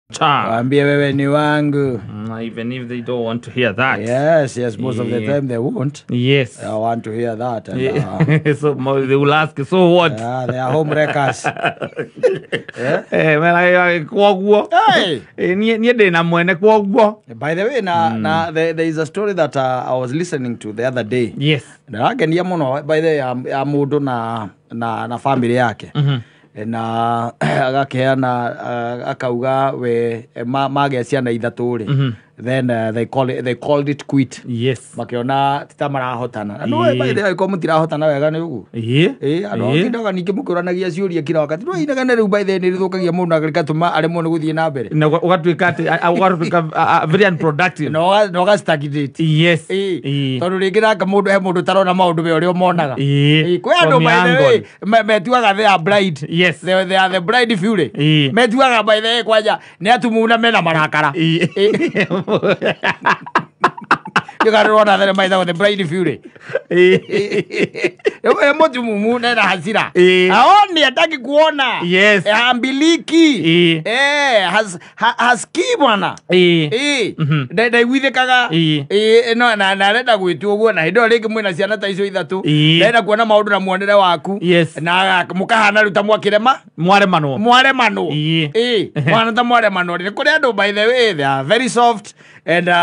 Waambie wewe ni wangu. Even if they don't want to hear that. Yes, most of the time they won't. Yes. I want to hear that. And, so they will ask, so what? they are home wreckers. Hey, man, I Hey. Nye na mwene kwogwo. By the way, there is a story that I was listening to the other day. Yes. Na ngenia muno by the ya mundu na family yake. Na agakeana akauga we mage ciana ithatu ri then they called it quit. Yes. Makiona titamarahotana no by the way ko mutirahotana wega ni ugu ando ngindaga ningi mukuranagia ciuria kira wakati no inaga riu by the ni rithukagia mundu agatuma arimo ni guthie na mbere na ugatuika very unproductive no ga stagnate. Yes. Tondu ringi naka mundu he mundu tarona maundu me uria monaga kwe andu by the way metuaga they are bride. Yes. They are the bride fury. Metuaga by the way kwanja ni atumuna mena marakara. You got to run out of the bride fury. Mumu na hasira. Aoni hataki kuona. Yes. Ambiliki. Haski bwana. Dai withekaga. No na renda gwitu uguo na hindo ringi mwina ciana ta icio ithatu. Renda kuona maundu na muonere waku. Yes. Na mukahana ruta mwakirema. Mwaremano. Mwana ta mwaremano. Ni kuri andu by the way they are very soft and they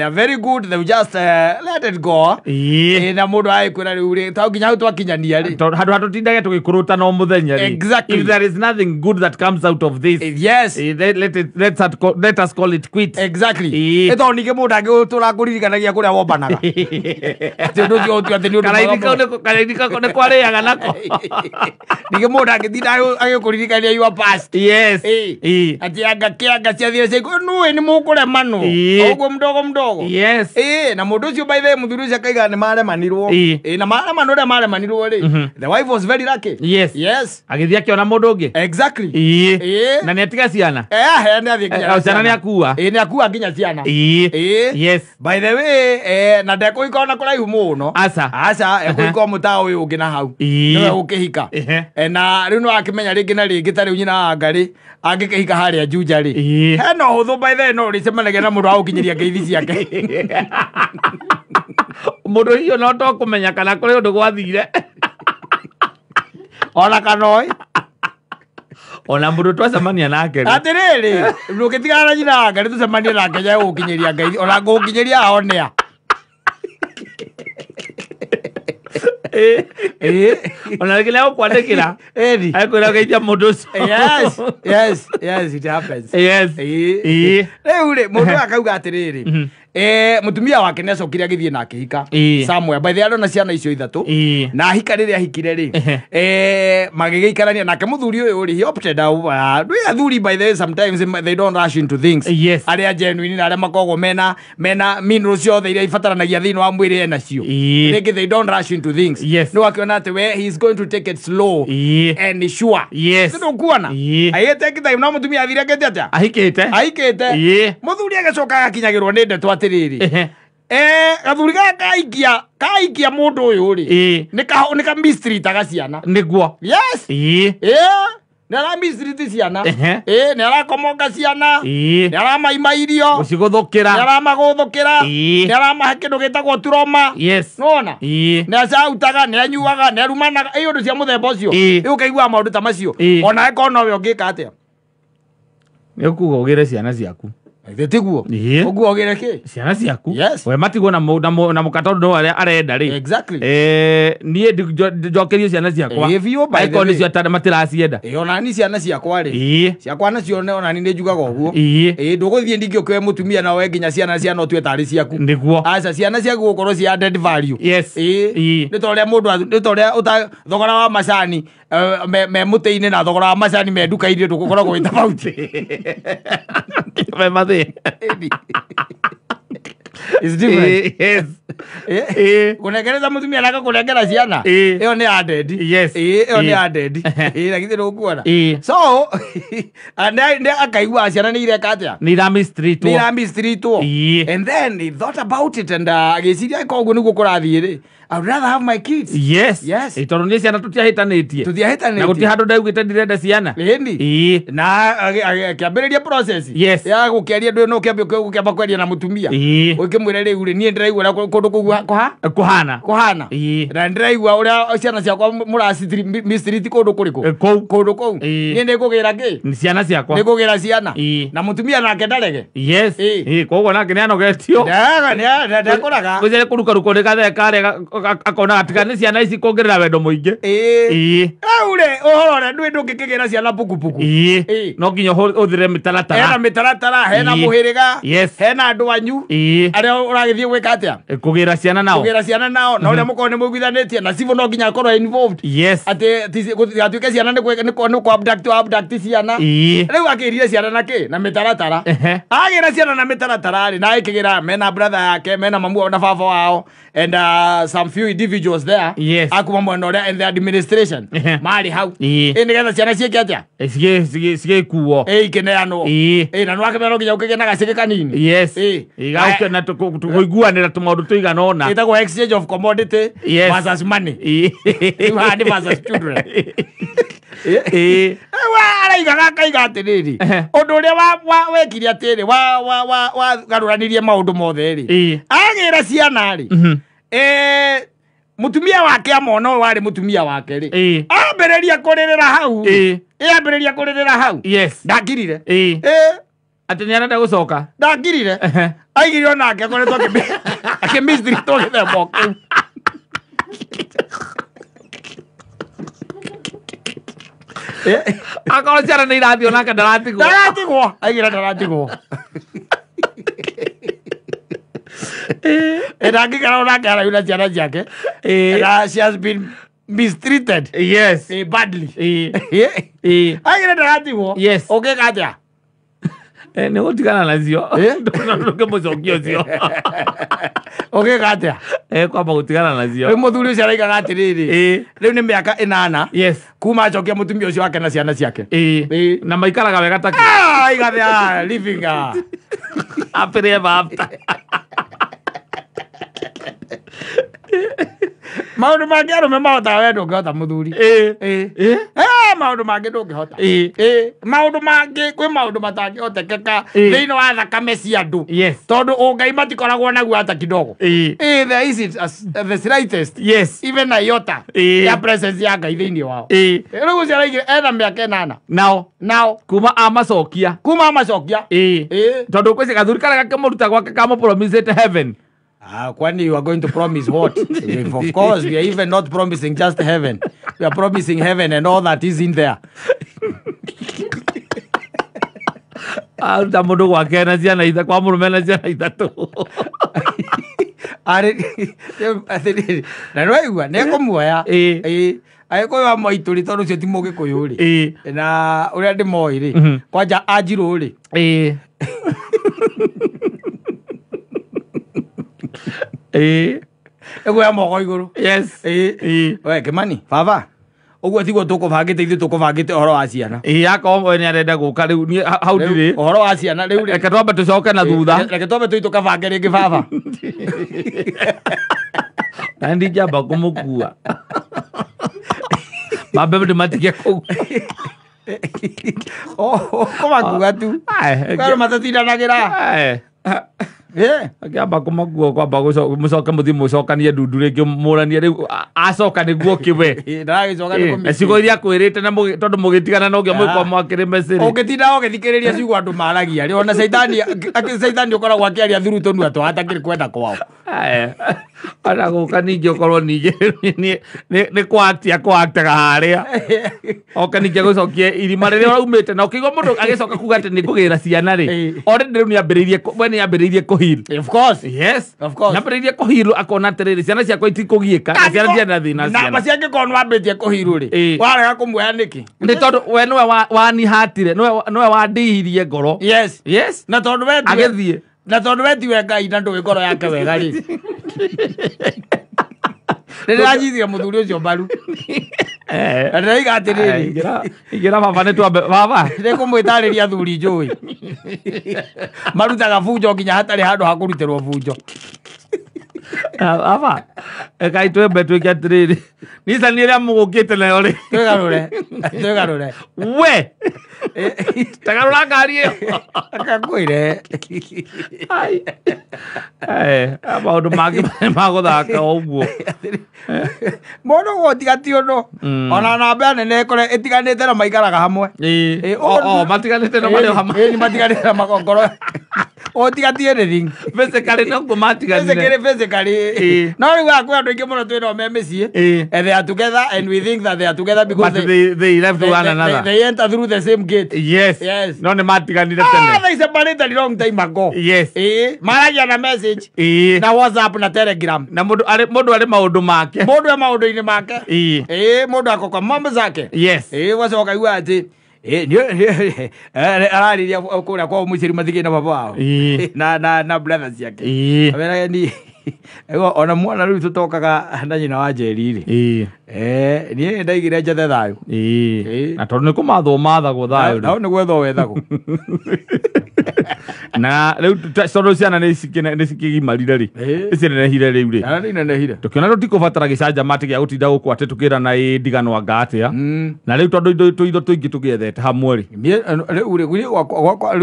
are very good. They just let it go. Na mundu aikwira riu ri ta nginya twakinyania ri handu hatutindage tugikuruta no muthenya ri. Exactly. If there is nothing good that comes out of this, yes, let us call it quit. Exactly. Eto nige mundu angitura kuririkanagia kuria wombanaga ati ndu cio tu ati ni undu karaidika ne kwareaga nako nige mundu angithinda agikuririkania your past. Yes. Ati anga ciathire ciku nu ni mukuremano oguo mdogo. Yes. Na mundu ucio by the muthuri ucio akaiga ni maremanirwo na maremanwo ria maremanirwo ri the wife was very lucky. Yes. Agithia akiona mundu ungi. Exactly. Na ni atiga ciana. Ni athia ciana ni akua. Ni akua nginya ciana. Yes. By the way na ndeko ikona kuraihu muno. Aca ekuiko muta uyu ungi na hau niwe ukihika na riu no akimenya ringi na ringi tari nyina ngari angikihika haria Juja ri hena huthu by the no ricemanagia na mundu aukinyiria ngeithi ciake mundu hiyo no to kumenya kana kuri undu gwathire ona kanoi ona mundu twacemania nake atiriri rukitigana nyina ngari tucemania nake ja gukinyiria ngeithi ona gukinyiria aonea ona kile ukwandikira akwira geithia mundu ucio. Yes it happens. Yes. Riu ri mundu akauga atiriri mutumia wake ne acokire agithie na akihika somewhere by the arona ciana icio ithatu na hika riria hikire ri magigeikarania nake muthuri uyu ri he opted out do athuri by the way sometimes they don't rush into things. Aria genuine na aria makogo mena minerals ciothe iria ifataranagia thini wa mwiri ena cio ringi they don't rush into things. No akiona ati we he is going to take it slow and sure. Ndio kuona ayete kita na mutumia athire kete ata ahikite muthuri agacoka akinyagirwo ni ndeto atiriri gathuri kaikia mundu uyu ri nika mystery tagaciana niguo. Yes. Nera mystery ti ciana nera komonga ciana nera maimairio guciguthukira nera maguthukira nera mahakindu gitagwo trauma. Nona nera cautaga nera nyuaga nera rumanaga undu cia muthemba ucio ukaigua maundu ta macio ona ekona we ungika atia nikuga ugire ciana ciaku tiguo uguo ugire ki ciana ciaku we matigwo na mukatondo no aria arenda ri. Exactly. Nie njokerio ciana ciakwa aiko ni cio tada matiracienda ona ni ciana ciakwa ri ciakwa na cio ona ni njugaga uguo nduguthie ndingioke mutumia na we nginya ciana no tue tari ciaku niguo aca ciana ciaku gukorwo cia added value. Ni toria mundu ni toria thogora wa macani me muteini na thogora wa macani me nduka-ini ndugukoragwo wi tofauti It's different. Yes. Kunegereza mutumia naka kunegera ciana iyo ni added. Iyo ni added lakini ndo kuona so and akaigua ciana ni ireka atia ni rami street and then he thought about it and agiciria ko uguo niguo kurathie ri I would rather have my kids. Yes. Yes. Itono ni ciana tutiahitanitie. Tutiahitanitie. Na guti handu ndaugite ndirenda ciana. Indi. Na kiambiriria process. Yes. Ya gukiaria ndu no kiamba kweria na mutumia. Ukimwira riu ri nie ndiraigua kundu kuhana. Na ndiraigua uria ciana ciakwa muracitiri mystery kundu kuriku. Kundu kou. Nie ndikugira ki? Ni ciana ciakwa. Ndikugira ciana. Na mutumia nake ndarege. Yes. Koguo nake ni anogetio. Ndakuraga. Guzere kuruka rukore gathe kare akona atigane ciana ici kuongerera wendo muingi. Ure ohora ndu ndukikigira ciana pukupuku. No nginya uthire mitaratara. Hena mitaratara, hena muhiriga. Hena andu anyu. Aria uragithie gwika atia? Kugira ciana nao. Kugira ciana nao. Na uria mukorwo ni muiguithanitie na civil no nginya akorwo involved. Yes. Ati gatuike ciana ni ku abduct ciana. Riu akirire ciana na ki? Na mitaratara. Agira ciana na mitaratara na ikigira mena brother yake, mena mamu na baba wao and some few individuals there. Yes. Akuma mwena uria and the administration. Mari hau. Nigetha ciana cieke atia? Sige kuo. Ikeneanwo. Na no akimero nginya ukigena gacike kanini. Yes. Igauke na tuiguanira tumaundu tuigana ona. Itagwo exchange of commodity versus money. Money versus children. Araigaga kaiga atiriri undu uria wekire atiri wa garuranirie maundu mothe ri agira ciana ri mutumia wake amona wari mutumia wake ri ambiriria kuririra hau ambiriria kuririra hau ndakirire ati ni arenda gucoka ndakirire aigire onake akoretwo akimistri togithe moku akorwo ciana nĩ irathi onake ndaratigwo aigira ndaratigwo ndangĩkara onake arauna ciana ciake she has been mistreated badly aigira ndaratigwo ũngĩka atĩa nĩ gũtigana nacio ndũkĩmũcokia ũcio ũngĩka atĩa kwamba gũtigana nacio rĩu mũthuri ũcio araigaga atĩrĩrĩ rĩu nĩ mĩaka 8 kuma acokia mũtumia ũcio wake na ciana ciake na maikaraga wega taki aigathe living happily ever after maundu mangi arume mahotaga we ndũngĩhota mũthuri maundu mangi ndũngĩhota maundu mangi kwĩ maundu matangĩhotekeka thĩinĩ wa thakame cia andũ tondũ ũngai matikoragwo naguo hata kidogo there is the slightest even iota ya presence ya ngai thĩinĩ wao rĩu ũcio araigire ena mĩaka 8 nao kuma amacokia tondũ kwĩci gathuri karĩa gakĩmũruta gwake kamũpromisĩte heaven. Kwani you are going to promise what? Of course, we are even not promising just heaven. We are promising heaven and all that is in there. Aruta mundu gwake na ciana itha kwa murume na ciana ithatu. Na nĩwaigua nĩekũmuoya agĩkũyũ wa Maitũri tondũ ũcio ti Mũgĩkũyũ rĩ na ũrĩa ndĩmoĩ rĩ kwanja Anjirũ rĩ ego ya moko iguru we Kimani baba uguo tiguo tukubangite ithu tukubangite uhoro wa ciana akorwo ni arenda guka riu ni hau ndiri uhoro wa ciana riu reke twambe tucoke na thutha reke twambe tukabange ringi baba nandi jamba kumukua mambe ndimatikie kuu kumakua tu kwaro matatindanagira akiamba kumaguo kwamba mucoke muthi mucokanie ndundu ringi muranie riu acoka niguo kiwe ciugo iria kwirite na tondu mugitigana no ngia mwikwa mwakiri message ungitinda ugithikiriria ciugo andu maragia ri ona caitani ukoragwo akiaria thuru tonu atwa hatakiri kwenda kwao ana guka ningi ukorwo ningi ni kwaktaga haria oka ningi gucokie irima riria uraumite na ukigwa mundu agicoka kuga ati ni kugira ciana ri already riu ni ambiriirie of course nambiriirie kuhiru akona atiriri ciana ciakwa itikugiika ciana ciana thina ciana na ciake kono ambitie kuhiru ri warega kumuoya niki ni tondu we niwe wanihatire niwe wandihirie ngoro na tondu we agithie na tondu we tiwe Ngai na ndũĩ ngoro yake wega ri ndĩranyitire mũthuri ũcio mbaru ndĩraiga atĩrĩrĩ ingĩra baba nĩ twambe baba nĩkũmwĩtarĩria athuri njũĩ marutaga bunjo nginya hatarĩ handũ ha kũrutĩrwo bunjo aba eka itwe betu kiatriri nisa nira mugukite na yore twegarure we tagarura ngari iyo akakwire maundu mangi maguthaka uguo mundu gutigatio no ona namba nene kore itiganite na maikaraga hamwe matiganite na mario hamwe ni matiganite na makongoro otigatie anything physically no matiganite physically no we are going to give more to no memesie and they are together and we think that they are together because they left one another they enter through the same gate yes no ne matiganite tene they separated long time ago yes maragia na message na WhatsApp na Telegram na mundu ari maundu make maundu-ini make mundu akokwa mambo zake yes wacoka iwa ati arariria kuria kwa muciri mathigi na baba wao na brothers yake abera ni ego ona mwana riu tutokaga na nyina wa Jeriri ni ndaigire njathe thayo na tondu ni kumathagwo thayo na ni gwetho wethagwo na riu coro ciana ni cikigimarire ri icirenehire riu ri inenehire tukiona tutikubatara gicanjamati gia gutinda guku ati tukira na ndigano anga atia na riu tondu tuitho tuingi tugiethete hamwe ri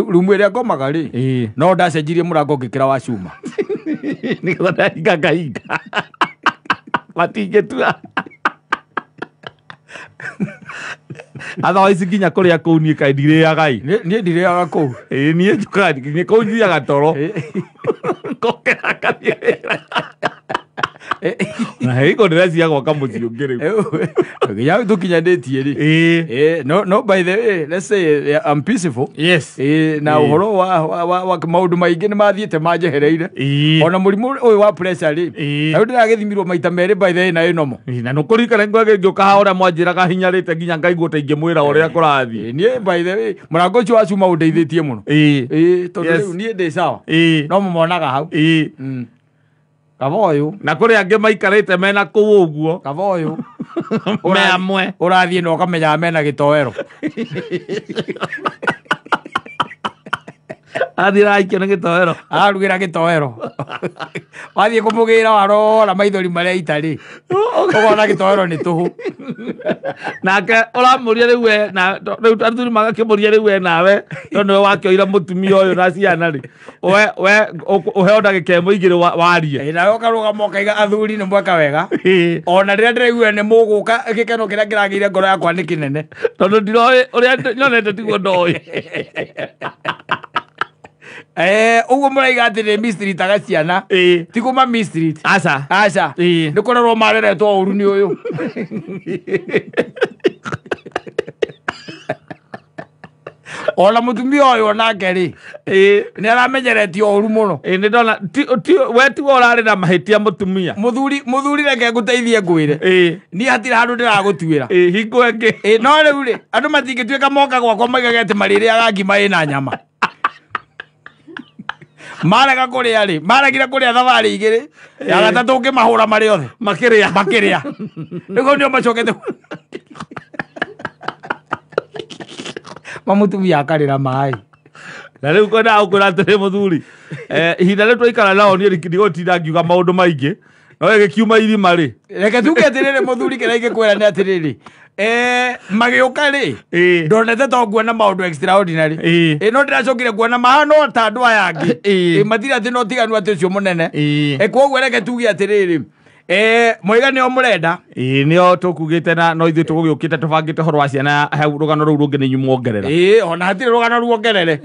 rumu iria ngomaga ri no ndacenjirie murango ngikira wa cuma niko ndahinga matingitua otherwise nginya kuria kuu nie kae ndirĩaga nie ndirĩaga kuu nie njukaga nginya kuu njiaga toro ngokera kathie na hiko ndĩreciria gwaka mũciĩ ũngĩ rĩu nginya tũkinyanĩtie rĩ no by the way let's say I'm peaceful yes na ũhoro wa maũndũ maingĩ nĩ mathiĩte manjehereire ona mũrimũ ũyũ wa pressure rĩ na ndĩragĩthimirwo maita merĩ by the way na ĩnomo na nũkũririkana ngĩũka haha ũrĩa mwanjĩraga hinyarĩte nginya ngaigua ta ingĩmwĩra ũrĩa kũrathiĩ niĩ by the way mũrango ũcio wa cuma ũndeithĩtie mũno tondũ rĩu niĩ ndĩ sawa no mũmonaga hau Kavoyu na kuria angi maikarite mena kuu uguo Kavoyu amwe urathie no kamenya mena gitoero athira ikio na gitoero arugira gitoero wathie kumugira warora maithori maria itari ogona gitoero ni tuhu nake uramuria riu we na riu athuri magakimuria riu we nawe tondu we wakioira mutumia uyu na ciana ri we uheo ndagike muigire warie na yokaruga mokaiga athuri ni mweka wega ona riria ndiraigua ni muguka gikeno kiria kiragire ngoro yakwa ni kinene tondu ndiroi uria nyonete tiguo ndoi uguo muraiga atiri mystery taga ciana tiguma mystery aca ni kurerwo mareretwo uru ni uyu ona mutumia uyu onake ri ni aramenyeretio uru muno ni ndona we tigo urari na mahitia mutumia muthuri reke nguteithie ngwire ni hatira handu ndiragutuira hingo engi no riu ri andu matingituika moka gwakwa maigagete maririaga ngima ina nyama marega kuria ri maregire kuria thavari igiri ya gatatu ngimahura mari othe makiria niguo ndio macokete mamutumia akarira mai na riu kona ukura atiri muthuri ihinda riu twaikara nao ni ndigũtinda ngiuga maundu maingi no gikiuma irima ri reke tuge atiriri muthuri kira ingikwira ni atiriri magiuka ri ndonete to nguona maundu extraordinary no ndiracokire nguona mahano ta andu aya angi matiri ati no tiganu ati ucio munene koguo reke tuge atiriri mwiga nio murenda nio tukugite na no ithu tugugiukite tubangite horo wa ciana hau rugano ruu rungi ni nyumuongerera ona hatiri rugano ruongerere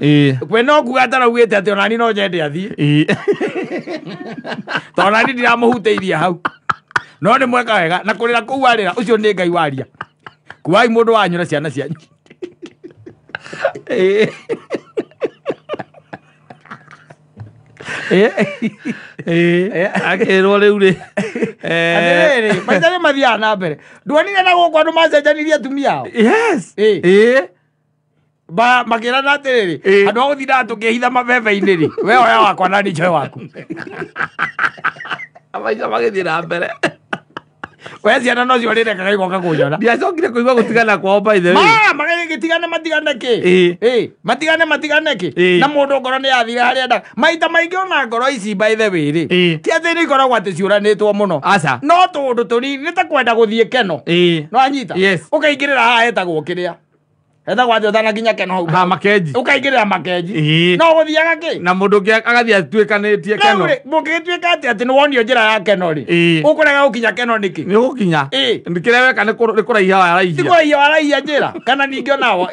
kwe no kuga taraugite ati ona ni no njende athie tona ni ndiramuhuteirie hau no ni mweka wega na kurira kuu arira ucio ni Ngai waria kuwai mundu wanyura ciana cianyu akirwo riu ri maitari mathiaga na mbere nduonire na gũkũ andũ macenjanirie atumia ao makĩrana atĩrĩrĩ andũ a gũthindaga tũkĩhitha mabebe-inĩ rĩ we oya wakwa nani njoe waku amaica magĩthiĩ na mbere we ciana no cio rĩrekaga igoka kũnyona ndiacokire kũigua gũtigana kwao by the way magagĩtigane matigane kĩ matigane kĩ na mũndũ ngoro nĩ yathire harĩa nda maita maingĩ ona ngoro ici by the way rĩ ti atĩ nĩ ikoragwo atĩ ciũranĩtwo mũno no tũndũ tũnini nĩ ta kwenda gũthiĩ keno no anyita ũkaingĩrĩra haha hetagwo kĩrĩa etagwo atĩ ũtanakinya keno hau makenji ũkaingĩrĩra makenji no gũthiaga kĩ na mũndũ ũngĩ agathiĩ atuĩkanĩtie keno mũngĩgĩtuĩka atĩ nĩ wonio njĩra ya keno rĩ ũkũrega gũkinya keno nĩkĩ nĩ ũgũkinya kĩrĩa weka nĩ kũraiha waraihia ti kũraiha waraihia njĩra kana ningĩ onawo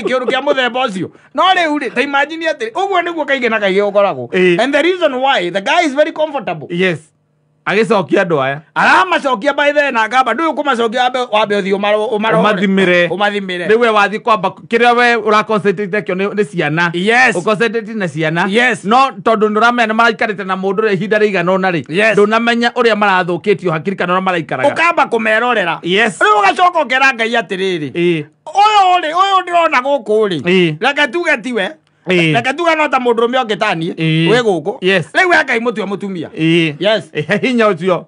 kĩũndũ kĩa mũthemba ũcio no rĩu rĩ ta imagine atĩ ũguo nĩguo kaingĩ na kaingĩ gũkoragwo and the reason why the guy is very comfortable agĩcokia andũ aya aramacokia by the na ngamba ndũĩ kũmacokia wambe ũthiĩ ũmathimĩre rĩu we wathiĩ kwamba kĩrĩa we ũraconcentrate kĩo nĩ ciana ũconcentrate na ciana no tondũ nĩũramenya nĩ maraikarĩte na mũndũ rĩ ihinda rĩigana ũna rĩ ndũnamenya ũrĩa marathũkĩtio hakiri kana ũrĩa maraikaraga ũkamba kũmerorera rĩu ũgacoka ũkera Ngai atĩrĩrĩ ũyũ ndĩrona gũkũ rĩ reke tuge tiwe reke tuga no ta mũndũ ũrũme ũngĩtanie wĩ gũkũ rĩu Ngai mũtue mũtumia hinya ũcio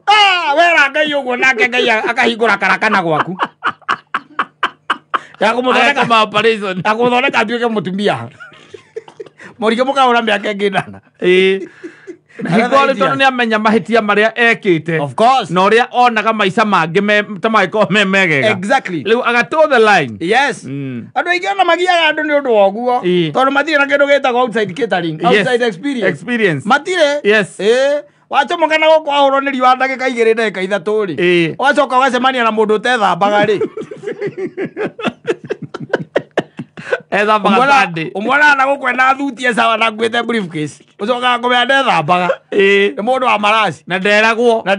wera Ngai ũguo nake Ngai akahingũra karakana gwaku yakũthondeka atuĩke mũtumia mũrigĩ mũkaũra mĩaka ĩngĩ nana Hingorĩ tondũ nĩ amenya mahĩtia marĩa ekĩte na ũrĩa onaga maica mangĩ ta magĩkorwo me megega rĩu agatũ the line andũ aingĩ ona magiaga andũ nĩ ũndũ wa ũguo tondũ matirĩ na kĩndũ gĩtagwo outside catering outside experience matirĩ wacomoka na gũkũ wahũrwo nĩ riũa ndagĩka 2 ndagĩka 3 rĩ ũgacoka ũgacemania na mũndũ ũtethambaga rĩ umwana na gukwenda thutie sawa na gwete briefcase ucoka kumya ndethambaga nĩ mũndũ wa maraci na nderagwo no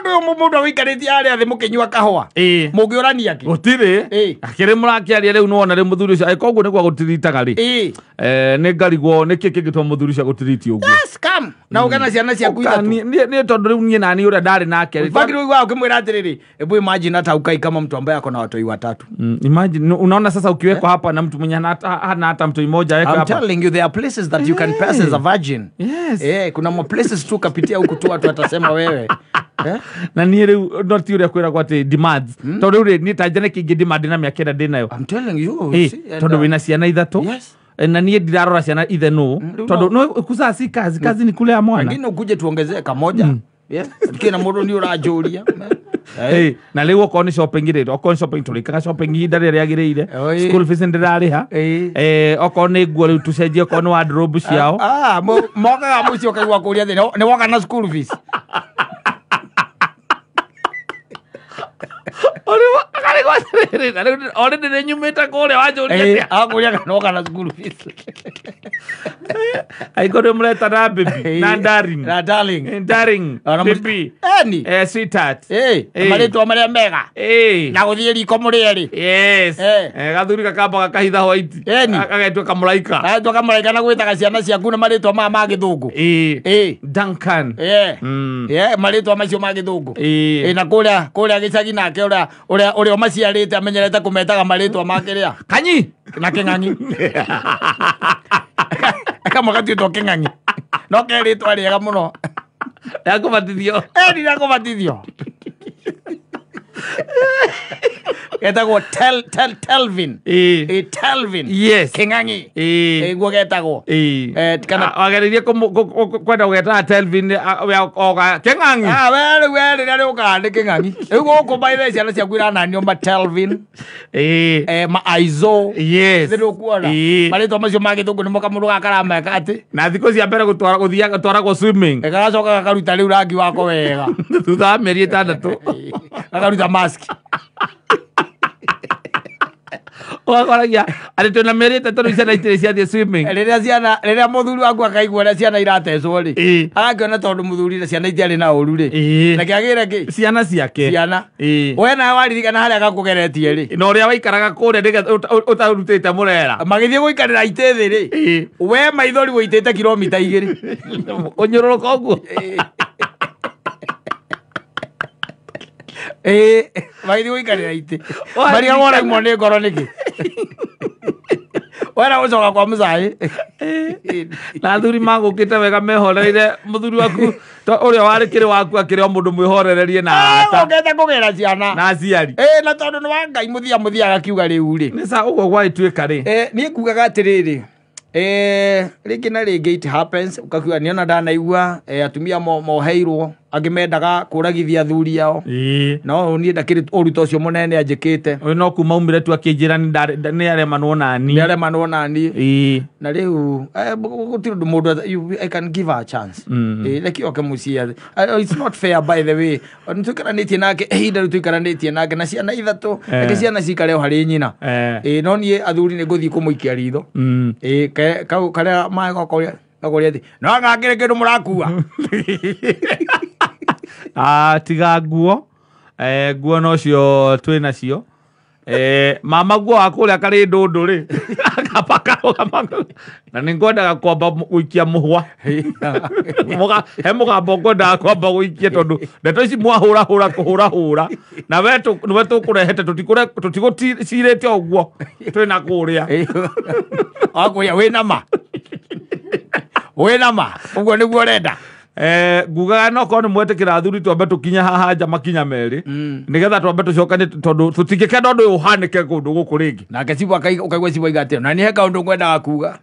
ndũ mũndũ wĩikarĩtie harĩa thĩ mũkĩnyua kahũa mũngĩũrania kĩ gũtirĩ akĩrĩ mũrakĩaria rĩu nĩwona rĩ mũthuri ũcio agĩkorwo ũguo nĩguo gũtiritaga rĩ nĩ ngarigwo nĩkĩ kĩngĩtũma mũthuri ũcio agũtiriti ũguo na ũgana ciana ciaku nĩ tondũ rĩu niĩ nani ũrĩa ndarĩ nake rĩu ũkĩmwĩra atĩrĩrĩ hebu imagine hata ukai kama mtu ambaye ako na watoi watatu imagine unaona sasa ukiwekwa hapa na mtu mwenye hana hata mtoi mmoja weka hapa I'm telling you there are places that you can pass as a virgin kuna mo places tu kapitia huku tu watu watasema wewe na niĩ rĩu no ti ũrĩa kwĩragwo atĩ demands tondũ rĩu niĩ ta njane kĩingĩ demand na mĩaka 9 ndĩnayo I'm telling you tondũ wĩna ciana ithatũ na niĩ ndirarora ciana ithe nũ tondũ no kusaa si kazi ni kulea mwana wengine ukuje tuongezee kamoja kina mũndũ nĩ ũranjũria na rĩu okorwo nĩ shopping rĩ okorwo nĩ shopping tũrĩkaga shopping ihinda rĩrĩa rĩagĩrĩire school fees ndĩrarĩha okorwo nĩ nguo rĩu tũcenjie okorwo nĩ wardrobe ciao mokaga mũciĩ ũkaigua kũũria thĩ nĩ woka na school fees Ore ndĩ nyumĩte kũrĩa wanjũria akũria kana woka na school fees aigũrũ mũreta na baby na darling baby sweetheart marĩtwa marĩa mega na gũthiĩ riko mũrĩe rĩ gathuri gakamba gakahitha white agatuĩka mũraika na gwĩtaga ciana ciaku na marĩtwa maya ma gĩthũngũ Duncan marĩtwa macio ma gĩthũngũ na kũrĩa gĩcagi nake ũrĩa ũmaciarĩte amenyerete kũmetaga marĩtwa ma kĩrĩa kanyi na kĩng'ang'i akamũgatuĩtwo kĩng'ang'i no kerĩtwa rĩega mũno ndakũbatithio ndakũbatithio getagwo Telvin kĩng'ang'i guo getagwo wagereirie kwenda gũgetaga Telvin oga kĩng'ang'i we rĩrĩa rĩũkaga nĩ kĩng'ang'i rĩu gũkũ baithe ciana ciaku irananio ma Telvin ma Aizo thĩrũkuona marĩtwa macio ma gĩthũngũ nĩmo kamũndũ gakarameka atĩ na thikũ cia mbere gũtwaragwo swimming gagacoka gakaruta rĩu rangi wako wega thutha wa mĩeri 6 gakaruta mask wakoragia atĩ twĩna mĩeri 3 rĩu ciana itirĩ ciathiĩ swimming rĩrĩa mũthuri waku akaigua ũrĩa ciana iratecwo rĩ agakĩona tondũ mũthuri na ciana itiarĩ na ũru rĩ na kĩagĩre kĩ ciana ciake we nawe waririkana harĩa gakũgeretie rĩ na ũrĩa waikaraga kũrĩa nĩgetha ũtarutĩte mũrera magĩthiĩ gũikarĩra itĩ thĩ rĩ we maithori wĩitĩte kilomita 2 ũnyũrũrũka ũguo magĩthiĩ gũikarĩra itĩ marĩa woraimwo nĩ ngoro nĩkĩ wera ucoka kwa mucai na athuri magukite wega mehoreire muthuri waku uria wari kiri waku akiri o mundu mwihorererie na arata ogete kugira ciana na aciari na tondu ni wa Ngai muthia gakiuga riu ri ni sa ugo gwaituika ri ni kugaga atiriri ringi na ringi it happens ukakiuga ni ona ndanaigua atumia moheirwo agimendaga kuragithia athuri ao no ni ndakiri uruto ucio munene anjikite we no kuma umire tu akinjira ni aremanwo nani na riu gutiri mundu I can give her a chance like yoke mucia it's not fair by the way nitukaranitie nake hinda tuikaranitie nake na ciana ithatu eke ciana cikare o hari nyina no ni athuri ni nguthii kumuikia ritho kau kare mai gokoria thi no ngakire kindu murakua tiga nguo nguo nocio twi nacio mama guo akuria kari ndundu ri akapaka na ningwendaga kwamba guikia muhwa he mugambo ngwendaga kwamba guikia tondu ndeto ici mwahura kuhura na we tukurehete tutiguticiirite uguo twi na kuria akuria wina ma uguo niguo urenda ngugaga no korwo nĩ mwetĩkĩra athuri twambe tũkinya haha nja makinya merĩ nĩgetha twambe tũcokane tondũ tũtingĩkenda ũndũ ũyũ ũhanĩke kũndũ gũkũ rĩngĩ nake Cibu ũkaigua Cibu aiga atĩ na nĩ he kaũndũ ngwendaga kuga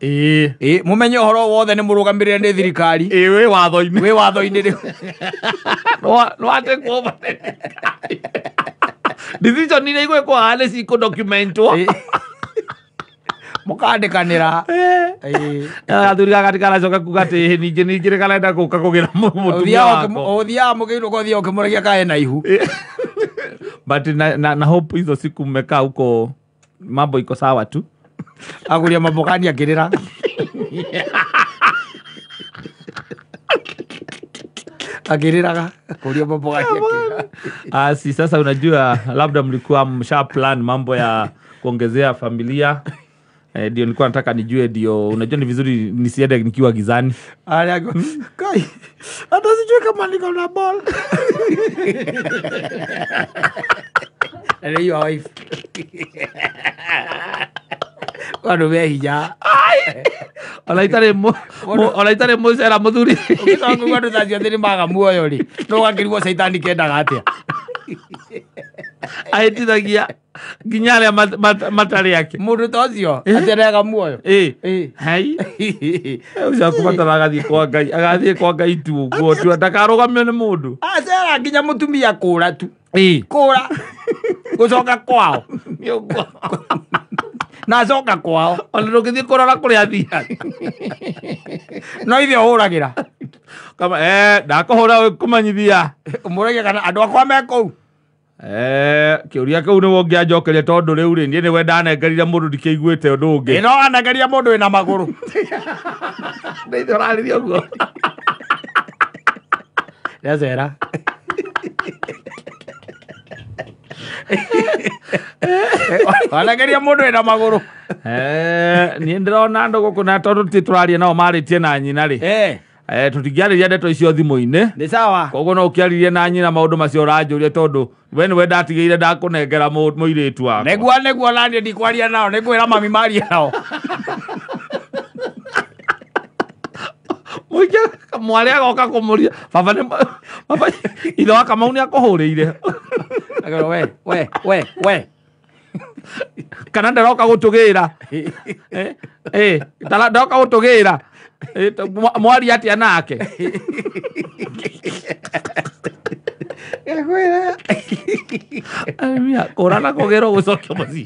mũmenye ũhoro wothe nĩ mũrũgamĩrĩre nĩ thirikari wĩ watho-inĩ rĩu nĩwatĩkwo decision iria igwĩkwo haha nĩ cikũdocumentwo mukandikanira athuri gagatikana coka kuga ati ningi rikarenda guka kugira mutumia wako uthia mugiru gothia ukimuragia kae na ihu but na hope hizo siku mmekaa huko mambo iko sawa tu aguria mabokani akirira akiriraga kuria mabokani akirira si sasa unajua labda mlikuwa msha plan mambo ya kuongezea familia ndio nilikuwa nataka nijue ndio unajua ni vizuri nisiende nikiwa gizani kai hata sijui kama niko na ball hiyo wife wano behija olaitare mucera muthuri ukitongu gwa tutacio thiri maga muoyo ri no gakirwo saitani kendaga atia aitithagia nginya aria matari yake mundu tocio aterega muoyo hai ucio kubatara agathie kwa Ngai tu uguo tu ndakarugamio ni mundu acera nginya mutumia kura tu kura gucoka kwao na coka kwao ona ndungithie kurora kuria athia no ithe uhuragira kama ndakuhura kumanyithia umuragia kana andu akwa me kou kiuria kau niwo ngianjokeria tondu riu ri nie niwe ndanengerire mundu ndikiguite undu ungi no anengeria mundu wina maguru ndeithe urariria uguo yazera anengeria mundu wina maguru nie ndirona andu guku na tondu tituraria nao maritie na nyina ri tutingiariria ndeto icio thimu-ini ni sawa koguo no ukiaririe na nyina maundu macio uranjuria tondu we niwe ndatigĩire ndakunengera mũirĩtu wako neguo nanie ndikwaria nao nĩngwĩra mami maria nao mũingĩ mwarĩ agoka kũmũria baba ithe wa Kamau nĩ akũhũrĩire we kana ndaroka gũtũgĩra ndaroka gũtũgĩra mwaria atĩa nake kũrana kũgĩrwo gũcokio mũciĩ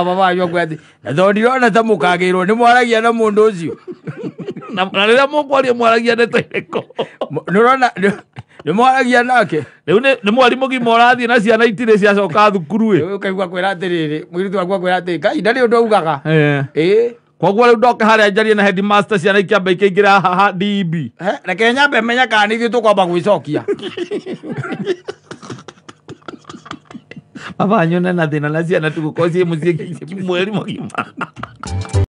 babanyu akwati na ndirona ta mũkagĩrwo nĩ mwaragia na mũndũ ũcio na rĩrĩa mũkwaria mwaragia ndeto irĩkũ nĩũrona nĩ mwaragia nake rĩu nĩ mwarimũ gima ũrathiĩ na ciana itirĩ ciacoka thukuru ũkaigua kwĩra atĩrĩrĩ mũirĩtu waku akwĩra atĩrĩ Ngai ndarĩ ũndũ augaga koguo rĩu ndoke harĩa njarie na headmaster ciana ikĩamba ikĩingĩra haha DB reke nyambe menya kana nĩ ithuĩ tũkwamba gwĩcokia baba nyone na thĩna na ciana tũgũkorwo ciĩ mũciĩ mweri mũgima